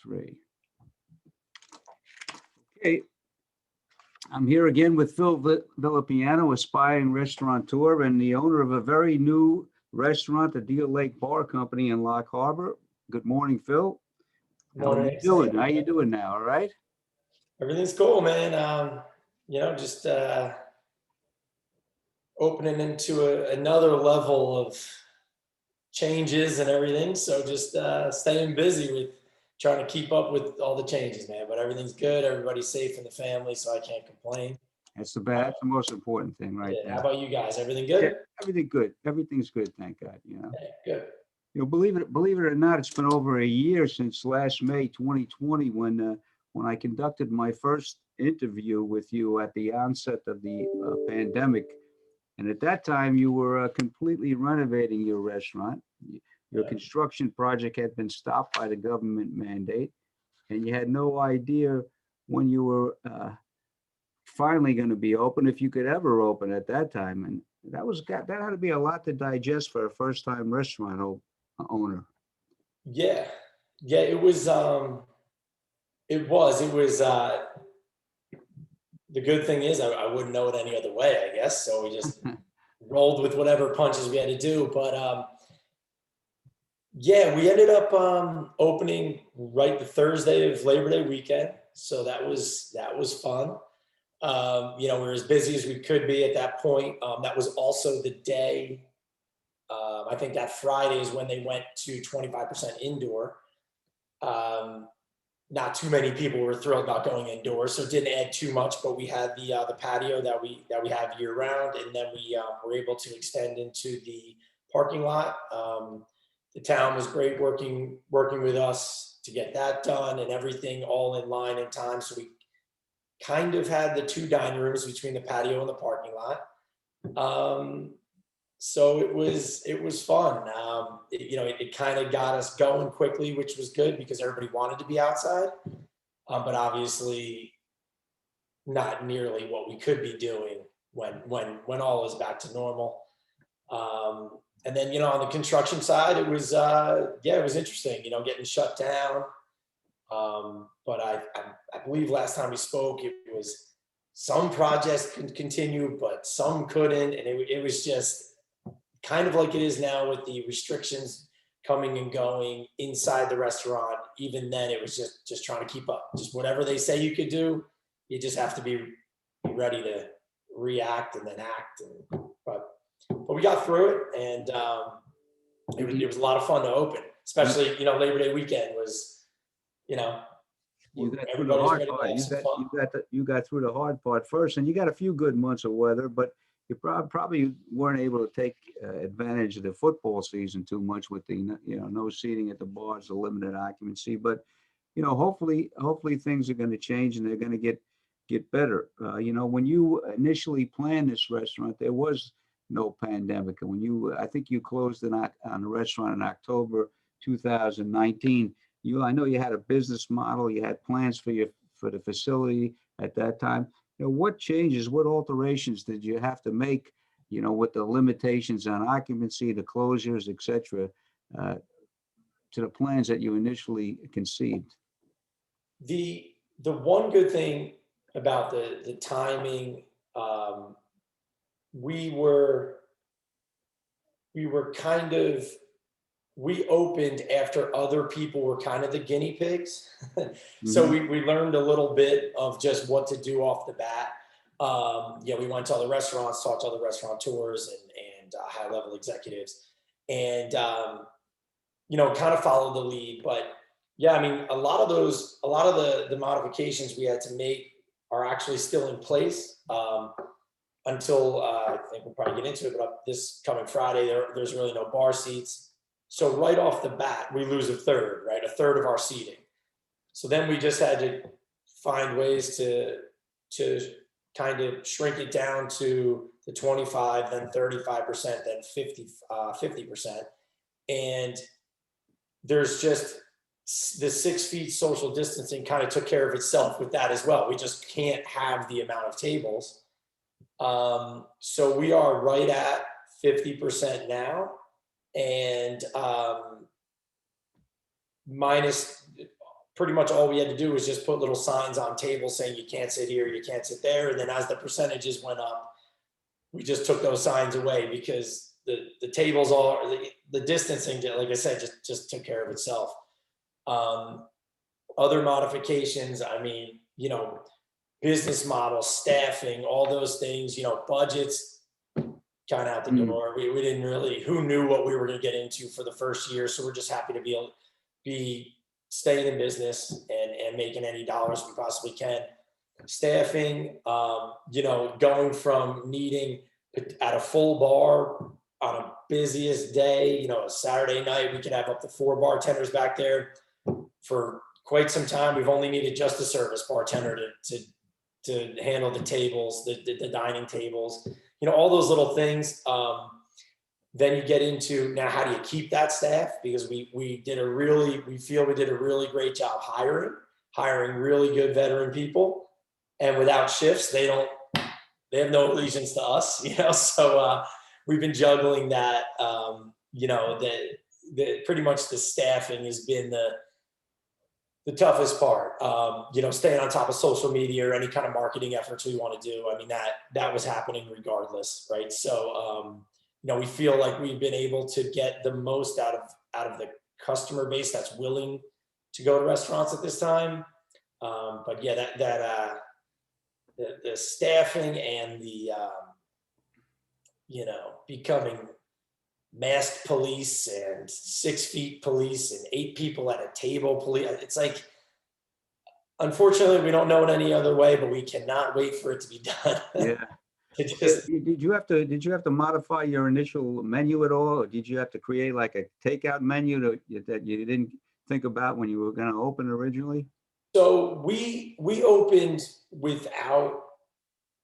Three. Okay. I'm here again with Phil Villapiano, aspiring restaurateur and the owner of a very new restaurant, the Deal Lake Bar Company in Loch Arbor. Good morning, Phil. How are you doing? How you doing now? All right? Everything's cool, man. Just opening into another level of changes and everything. So just staying busy with trying to keep up with all the changes, man. But everything's good. Everybody's safe in the family, so I can't complain. That's the most important thing, right? Yeah. How about you guys? Everything good? Yeah, everything good. Everything's good, thank God. Yeah, good. Believe it or not, it's been over a year since last May 2020 when I conducted my first interview with you at the onset of the pandemic. And at that time, you were completely renovating your restaurant. Your construction project had been stopped by the government mandate, and you had no idea when you were finally going to be open, if you could ever open at that time. And that had to be a lot to digest for a first-time restaurant owner. Yeah, it was. The good thing is I wouldn't know it any other way, I guess. So we just rolled with whatever punches we had to do. But we ended up opening right the Thursday of Labor Day weekend. So that was fun. We were as busy as we could be at that point. That was also the day. I think that Friday is when they went to 25% indoor. Not too many people were thrilled about going indoors, so it didn't add too much. But we had the patio that we have year round, and then we were able to extend into the parking lot. The town was great working with us to get that done and everything all in line in time. So we kind of had the two dining rooms between the patio and the parking lot. So it was fun. It kind of got us going quickly, which was good because everybody wanted to be outside, but obviously not nearly what we could be doing when all is back to normal. And then on the construction side, it was interesting. Getting shut down. But I believe last time we spoke, it was some projects could continue, but some couldn't, and it was just kind of like it is now with the restrictions coming and going inside the restaurant. Even then, it was just trying to keep up. Just whatever they say you could do, you just have to be ready to react and then act. But we got through it, and it was a lot of fun to open. Especially Labor Day weekend was, you got through the hard part. You got through the hard part first, and you got a few good months of weather, but you probably weren't able to take advantage of the football season too much with the no seating at the bars, the limited occupancy. But hopefully things are going to change and they're going to get better. When you initially planned this restaurant, there was no pandemic, and I think you closed on the restaurant in October 2019. I know you had a business model, you had plans for the facility at that time. What changes, what alterations did you have to make, with the limitations on occupancy, the closures, et cetera, to the plans that you initially conceived? The one good thing about the timing, we opened after other people were kind of the guinea pigs. So we learned a little bit of just what to do off the bat. We went to other restaurants, talked to other restaurateurs and high-level executives, and kind of followed the lead. But a lot of the modifications we had to make are actually still in place until I think we'll probably get into it. But this coming Friday, there's really no bar seats. So right off the bat, we lose a third of our seating. So then we just had to find ways to kind of shrink it down to the 25, then 35%, then 50%. And there's just the 6 feet social distancing kind of took care of itself with that as well. We just can't have the amount of tables. So we are right at 50% now. And minus pretty much all we had to do was just put little signs on tables saying you can't sit here, you can't sit there. And then as the percentages went up, we just took those signs away because the tables all the distancing, like I said, just took care of itself. Other modifications, I mean, you know, business model, staffing, all those things, you know, budgets kind of out the door. We didn't really, who knew what we were going to get into for the first year. So we're just happy to be staying in business and making any dollars we possibly can. Staffing, you know, going from needing at a full bar on a busiest day, you know, a Saturday night, we could have up to 4 bartenders back there. For quite some time, we've only needed just a service bartender to handle the tables, the dining tables, you know, all those little things. Then you get into now, how do you keep that staff? Because we feel we did a really great job hiring really good veteran people, and without shifts, they have no allegiance to us, you know? So we've been juggling that, you know, pretty much the staffing has been the toughest part. You know, staying on top of social media or any kind of marketing efforts we want to do. I mean, that was happening regardless, right? So, you know, we feel like we've been able to get the most out of the customer base that's willing to go to restaurants at this time. But yeah, the staffing and the, you know, becoming masked police and 6 feet police and 8 people at a table police. It's like, unfortunately, we don't know it any other way, but we cannot wait for it to be done. Yeah. Did you have to modify your initial menu at all, or did you have to create like a takeout menu that you didn't think about when you were going to open originally? So we opened with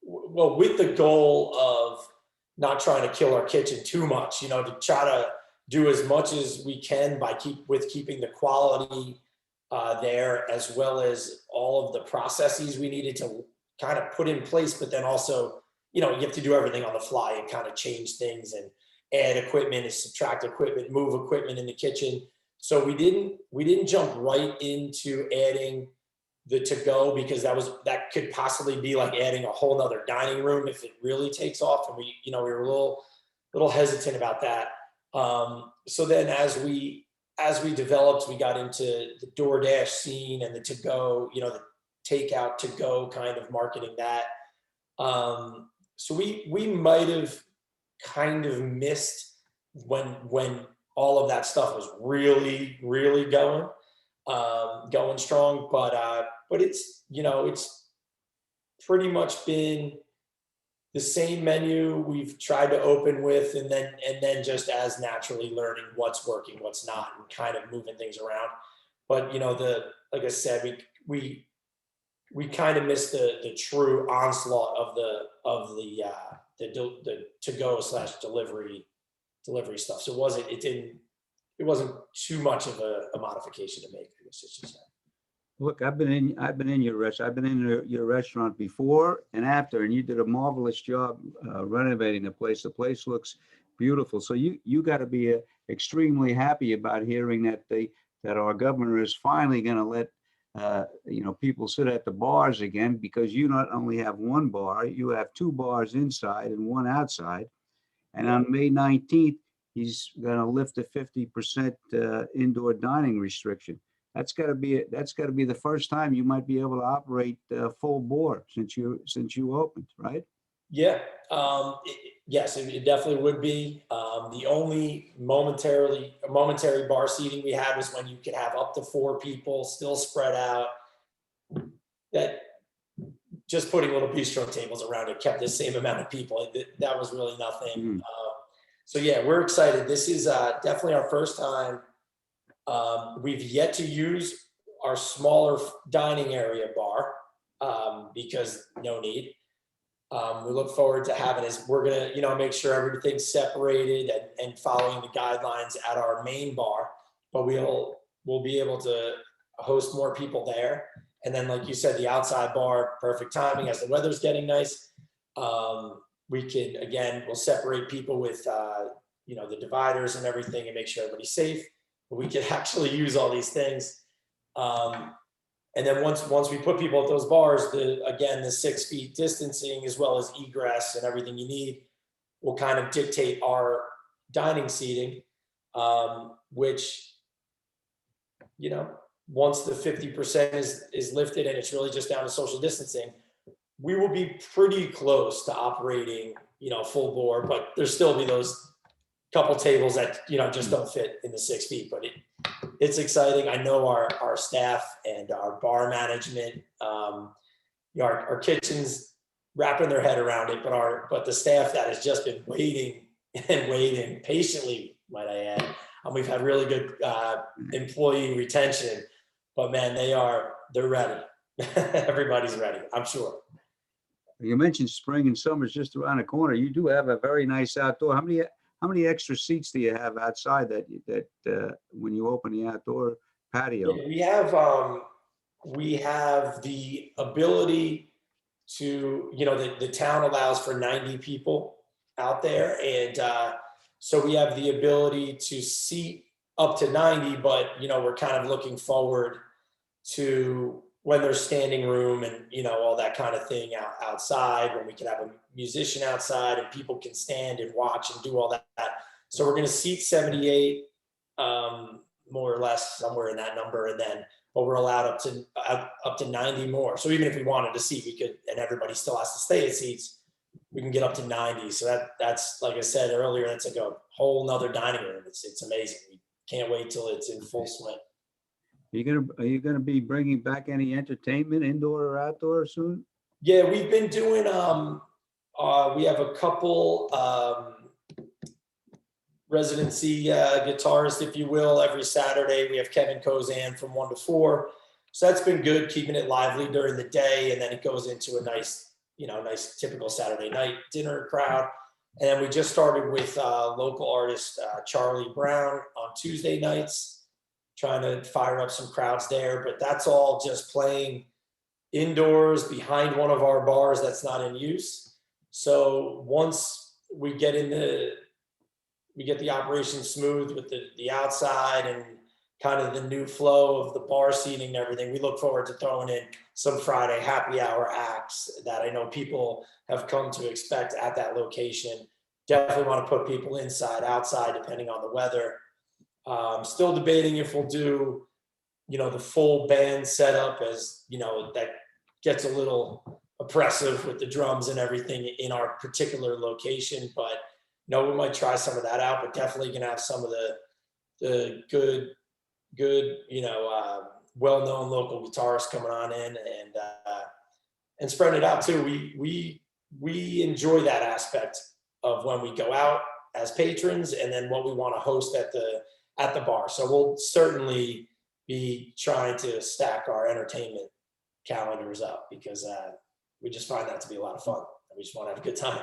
the goal of not trying to kill our kitchen too much, you know, to try to do as much as we can by keeping the quality there, as well as all of the processes we needed to kind of put in place. But then also, you know, you have to do everything on the fly and kind of change things and add equipment and subtract equipment, move equipment in the kitchen. So we didn't jump right into adding the to-go, because that could possibly be like adding a whole nother dining room if it really takes off. And we were a little hesitant about that. So then as we developed, we got into the DoorDash scene and the to-go, you know, the takeout to-go kind of marketing that. So we might have kind of missed when all of that stuff was really, really going strong, but it's, you know, it's pretty much been the same menu we've tried to open with, and then just as naturally learning what's working, what's not, and kind of moving things around. But, you know, like I said, we kind of missed the true onslaught of the to-go / delivery stuff. So it wasn't too much of a modification to make, I guess I should say. Look, I've been in your restaurant before and after, and you did a marvelous job renovating the place. The place looks beautiful. So you got to be extremely happy about hearing that our governor is finally going to let you know, people sit at the bars again, because you not only have 1 bar, you have 2 bars inside and 1 outside. And on May 19th, he's going to lift the 50% indoor dining restriction. That's got to be the first time you might be able to operate full bore since you opened, right? Yeah. Yes, it definitely would be. The only momentary bar seating we had was when you could have up to 4 people still spread out. That just putting little bistro tables around it kept the same amount of people. That was really nothing. So yeah, we're excited. This is definitely our first time. We've yet to use our smaller dining area bar because no need. We look forward to having this. We're gonna, you know, make sure everything's separated and following the guidelines at our main bar, but we'll be able to host more people there. And then, like you said, the outside bar, perfect timing as the weather's getting nice. We'll separate people with, you know, the dividers and everything and make sure everybody's safe. But we can actually use all these things. And then once we put people at those bars, the 6 feet distancing as well as egress and everything you need will kind of dictate our dining seating, which, you know, once the 50% is lifted and it's really just down to social distancing, we will be pretty close to operating, you know, full bore, but there's still be those couple tables that, you know, just don't fit in the 6 feet, but it's exciting. I know our staff and our bar management, you know, our kitchen's wrapping their head around it, but the staff that has just been waiting and waiting patiently, might I add, and we've had really good employee retention, but man, they're ready. Everybody's ready, I'm sure. You mentioned spring and summer's just around the corner. You do have a very nice outdoor. How many extra seats do you have outside that when you open the outdoor patio? Yeah, we have the ability to, you know, the town allows for 90 people out there, and so we have the ability to seat up to 90, but you know, we're kind of looking forward to when there's standing room and, you know, all that kind of thing outside, when we can have a musician outside and people can stand and watch and do all that. So we're going to seat 78, more or less somewhere in that number. And then, but we're allowed up to 90 more. So even if we wanted to seat, we could, and everybody still has to stay at seats, we can get up to 90. So that's, like I said earlier, that's like a whole nother dining room. It's amazing. We can't wait till it's in full swing. Are you gonna be bringing back any entertainment, indoor or outdoor, soon? Yeah, we've been doing, we have a couple residency guitarists, if you will. Every Saturday we have Kevin Kozan from 1 to 4. So that's been good, keeping it lively during the day. And then it goes into a nice typical Saturday night dinner crowd. And then we just started with local artist Charlie Brown on Tuesday nights, trying to fire up some crowds there. But that's all just playing indoors behind one of our bars that's not in use. So once we get the operation smooth with the outside and kind of the new flow of the bar seating and everything, we look forward to throwing in some Friday happy hour acts that I know people have come to expect at that location. Definitely want to put people inside, outside, depending on the weather. Still debating if we'll do, you know, the full band setup, as you know, that gets a little oppressive with the drums and everything in our particular location, but you know, we might try some of that out, but definitely gonna have some of the good, you know, well-known local guitarists coming on in and spreading it out too. We enjoy that aspect of when we go out as patrons, and then what we want to host at the bar. So we'll certainly be trying to stack our entertainment calendars up, because we just find that to be a lot of fun. We just want to have a good time.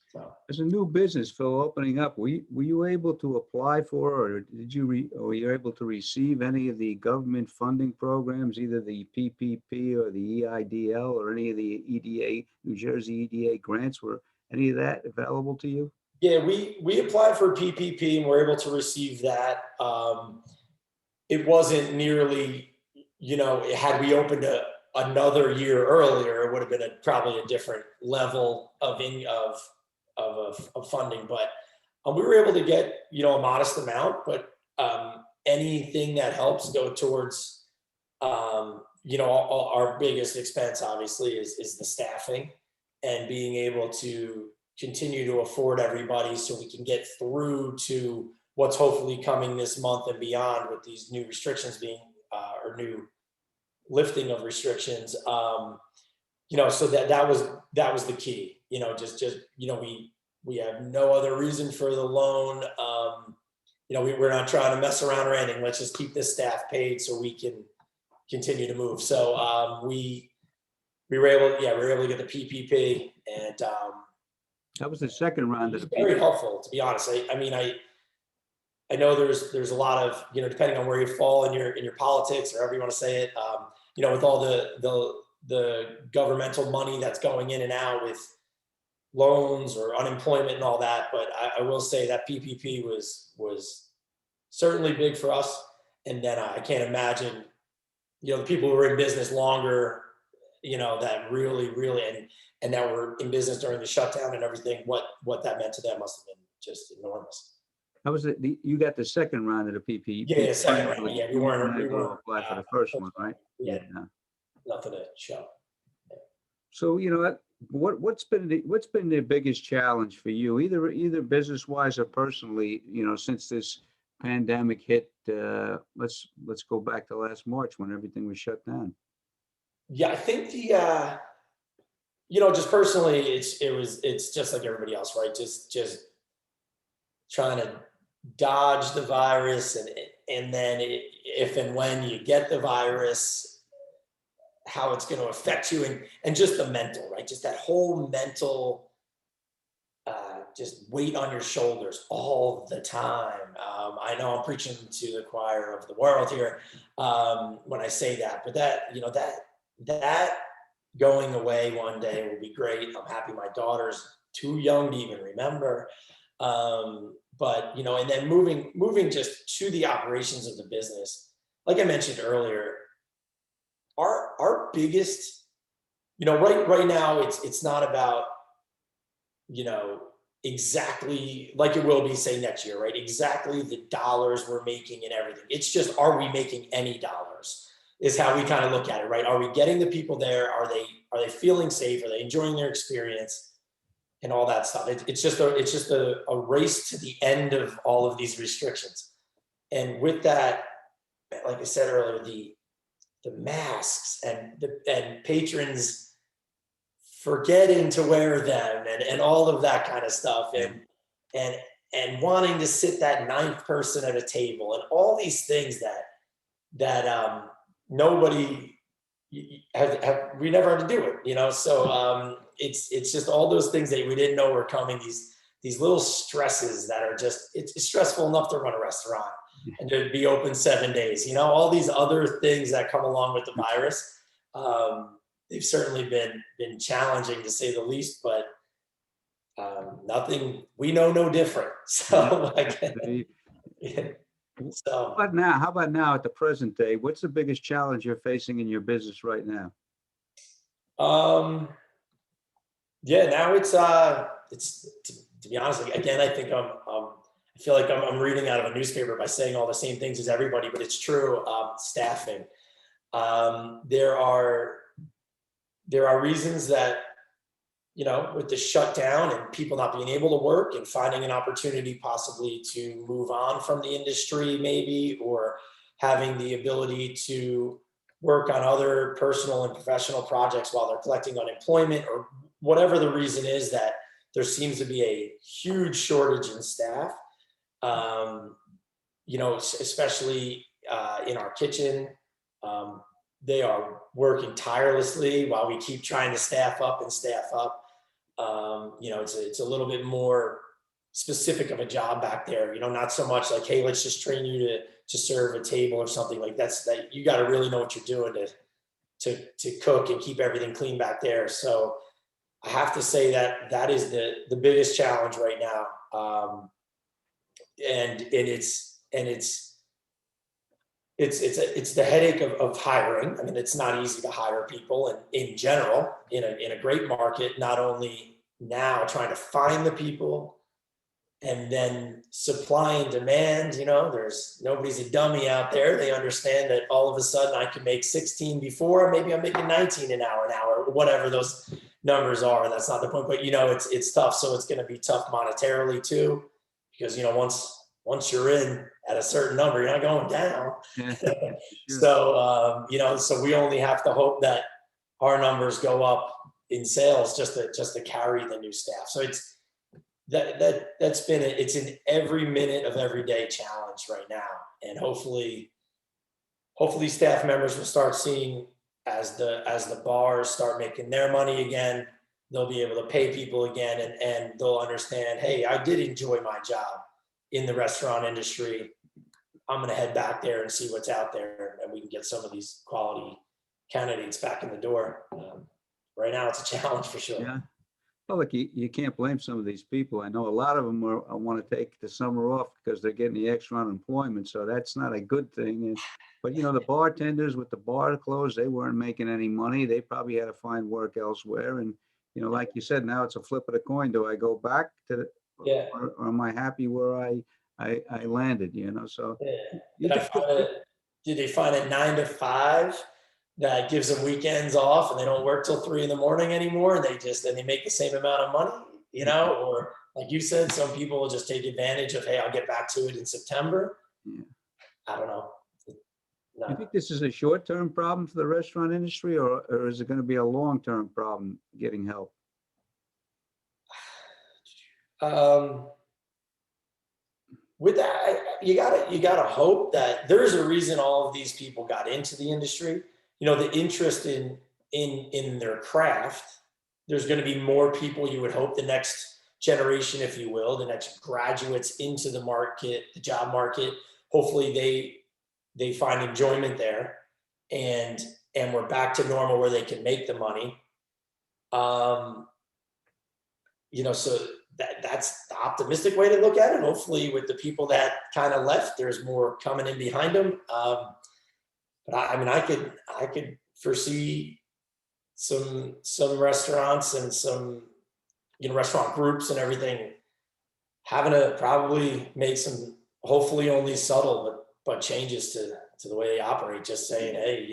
So. There's a new business, Phil, opening up. Were you able to apply for, or were you able to receive any of the government funding programs, either the PPP or the EIDL or any of the EDA, New Jersey EDA grants? Were any of that available to you? Yeah, we applied for PPP and were able to receive that. It wasn't nearly, you know, had we opened another year earlier, it would have been probably a different level of funding. But we were able to get, you know, a modest amount, but anything that helps go towards, you know, our biggest expense obviously is the staffing and being able to continue to afford everybody so we can get through to what's hopefully coming this month and beyond with these new restrictions being, or new lifting of restrictions. You know, so that was the key, you know, just, you know, we have no other reason for the loan. You know, we're not trying to mess around or anything. Let's just keep this staff paid so we can continue to move. So we were able to get the PPP, and that was the second round of the PPP. Very helpful, to be honest. I mean, I know there's a lot of, you know, depending on where you fall in your politics or however you want to say it, you know, with all the governmental money that's going in and out with loans or unemployment and all that. But I will say that PPP was certainly big for us. And then I can't imagine the people who were in business longer, that really, and that were in business during the shutdown and everything, what that meant to them must have been just enormous. How was it? You got the second round of the PPP. Yeah, second round. Yeah, You weren't able to apply for the first one, right? Yeah, nothing to show. So, what's been the biggest challenge for you, either business wise or personally, since this pandemic hit? Let's go back to last March when everything was shut down. Yeah, I think just personally, it's just like everybody else, right? Just trying to dodge the virus, and then if and when you get the virus, how it's going to affect you, and just the mental, right? Just that whole mental, just weight on your shoulders all the time. I know I'm preaching to the choir of the world here when I say that, but that going away one day will be great. I'm happy my daughter's too young to even remember. But and then moving just to the operations of the business, like I mentioned earlier, our biggest, right now, it's not about, exactly like it will be, say, next year, right? Exactly the dollars we're making and everything. It's just, are we making any dollars is how we kind of look at it, right? Are we getting the people there? Are they feeling safe? Are they enjoying their experience and all that stuff? It's just a race to the end of all of these restrictions. And with that, like I said earlier, the masks and patrons forgetting to wear them, and all of that kind of stuff, and wanting to sit that ninth person at a table, and all these things that nobody we never had to do it, so it's just all those things that we didn't know were coming, these little stresses that are just, it's stressful enough to run a restaurant and to be open 7 days, all these other things that come along with the virus. They've certainly been challenging, to say the least, but nothing, we know no different. So so how about now at the present day? What's the biggest challenge you're facing in your business right now? Yeah, now it's to be honest, again, I think I feel like I'm reading out of a newspaper by saying all the same things as everybody, but it's true. Staffing. There are reasons that, with the shutdown and people not being able to work and finding an opportunity possibly to move on from the industry maybe, or having the ability to work on other personal and professional projects while they're collecting unemployment, or whatever the reason is, that there seems to be a huge shortage in staff, especially in our kitchen. They are working tirelessly while we keep trying to staff up. It's a little bit more specific of a job back there, not so much like, hey, let's just train you to serve a table or something like that. You got to really know what you're doing to cook and keep everything clean back there. So I have to say that is the biggest challenge right now. And it's the headache of hiring. I mean, it's not easy to hire people, and in general, in a great market, not only now trying to find the people and then supply and demand, there's nobody's a dummy out there. They understand that all of a sudden I can make 16 before, maybe I'm making 19 an hour now, or whatever those numbers are. That's not the point, but it's tough. So it's going to be tough monetarily too, because once you're in at a certain number, you're not going down. Yeah, sure. So we only have to hope that our numbers go up in sales just to carry the new staff. So it's an every minute of every day challenge right now. And hopefully staff members will start seeing, as the bars start making their money again, they'll be able to pay people again, and they'll understand, hey, I did enjoy my job in the restaurant industry. I'm going to head back there and see what's out there, and we can get some of these quality candidates back in the door. Right now, it's a challenge for sure. Yeah. Well, look, you can't blame some of these people. I know a lot of them want to take the summer off because they're getting the extra unemployment. So that's not a good thing. But, the bartenders with the bar closed, they weren't making any money. They probably had to find work elsewhere. And, like you said, now it's a flip of the coin. Do I go back to Yeah. or am I happy where I landed, So Yeah. you Did I get good. find it? Did they find a 9 to 5 that gives them weekends off and they don't work till 3 in the morning anymore? And they make the same amount of money, or like you said, some people will just take advantage of, hey, I'll get back to it in September. Yeah. I don't know. You No. think this is a short-term problem for the restaurant industry, or is it going to be a long-term problem getting help? Um, with that, you gotta hope that there's a reason all of these people got into the industry. The interest in their craft. There's going to be more people, you would hope, the next generation, if you will, the next graduates into the market, the job market. Hopefully, they find enjoyment there, and we're back to normal where they can make the money. Um, so that's the optimistic way to look at it. Hopefully, with the people that kind of left, there's more coming in behind them. But I mean, I could foresee some restaurants and some restaurant groups and everything having to probably make some, hopefully only subtle but changes to the way they operate. Just saying, hey,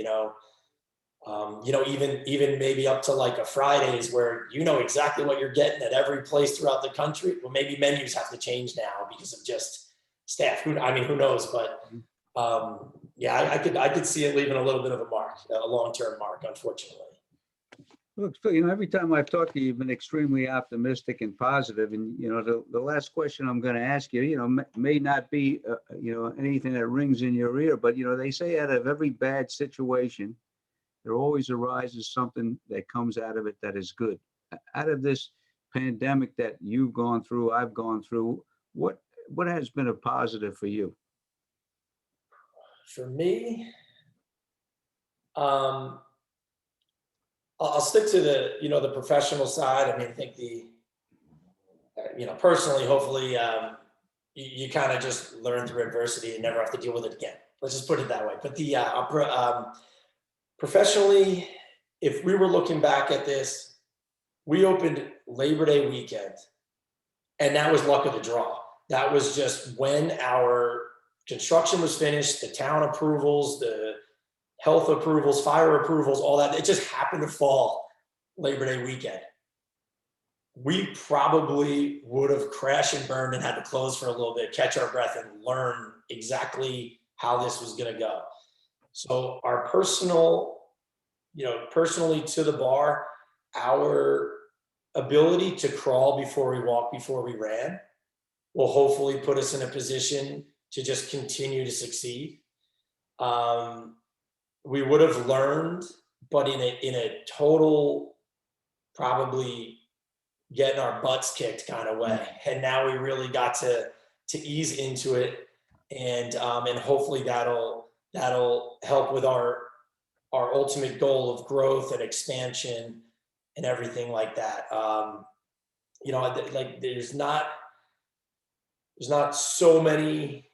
even maybe up to like a Fridays where exactly what you're getting at every place throughout the country. Well, maybe menus have to change now because of just staff. Who knows? But yeah, I could see it leaving a little bit of a mark, a long-term mark, unfortunately. Look, Phil, every time I've talked to you, you've been extremely optimistic and positive. And, the last question I'm going to ask you, may not be, anything that rings in your ear, but, they say out of every bad situation, there always arises something that comes out of it that is good. Out of this pandemic that you've gone through, I've gone through, what has been a positive for you? For me, I'll stick to the professional side. I mean, I think personally, hopefully, you kind of just learn through adversity and never have to deal with it again. Let's just put it that way. But professionally, if we were looking back at this, we opened Labor Day weekend, and that was luck of the draw. That was just when our construction was finished, the town approvals, the health approvals, fire approvals, all that. It just happened to fall Labor Day weekend. We probably would have crashed and burned and had to close for a little bit, catch our breath, and learn exactly how this was going to go. So our personally to the bar, our ability to crawl before we walk, before we ran, will hopefully put us in a position to just continue to succeed. We would have learned, but in a total, probably getting our butts kicked kind of way. And now we really got to ease into it, and hopefully that'll help with our ultimate goal of growth and expansion and everything like that. Like there's not so many,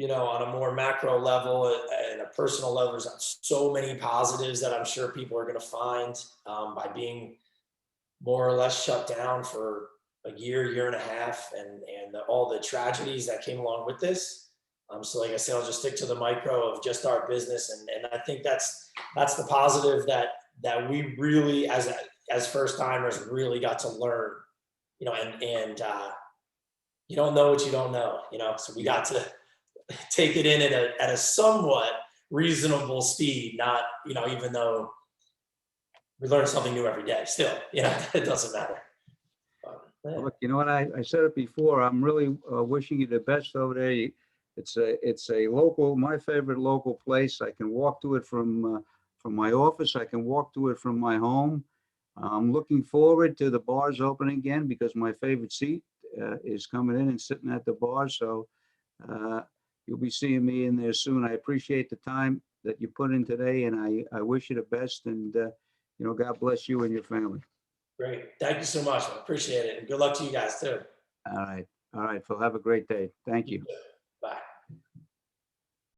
on a more macro level and a personal level, there's not so many positives that I'm sure people are going to find by being more or less shut down for a year and a half, and all the tragedies that came along with this. So like I said, I'll just stick to the micro of just our business. And I think that's the positive that we really, as first timers, really got to learn, and you don't know what you don't know, so we got to take it in at a somewhat reasonable speed, not, even though we learn something new every day still, it doesn't matter. Yeah. Look, you know what, I said it before, I'm really wishing you the best over there. It's a local, my favorite local place. I can walk to it from my office. I can walk to it from my home. I'm looking forward to the bars open again because my favorite seat is coming in and sitting at the bar. So you'll be seeing me in there soon. I appreciate the time that you put in today, and I wish you the best. And God bless you and your family. Great. Thank you so much. I appreciate it. And good luck to you guys too. All right. All right, Phil, have a great day. Thank You you. too.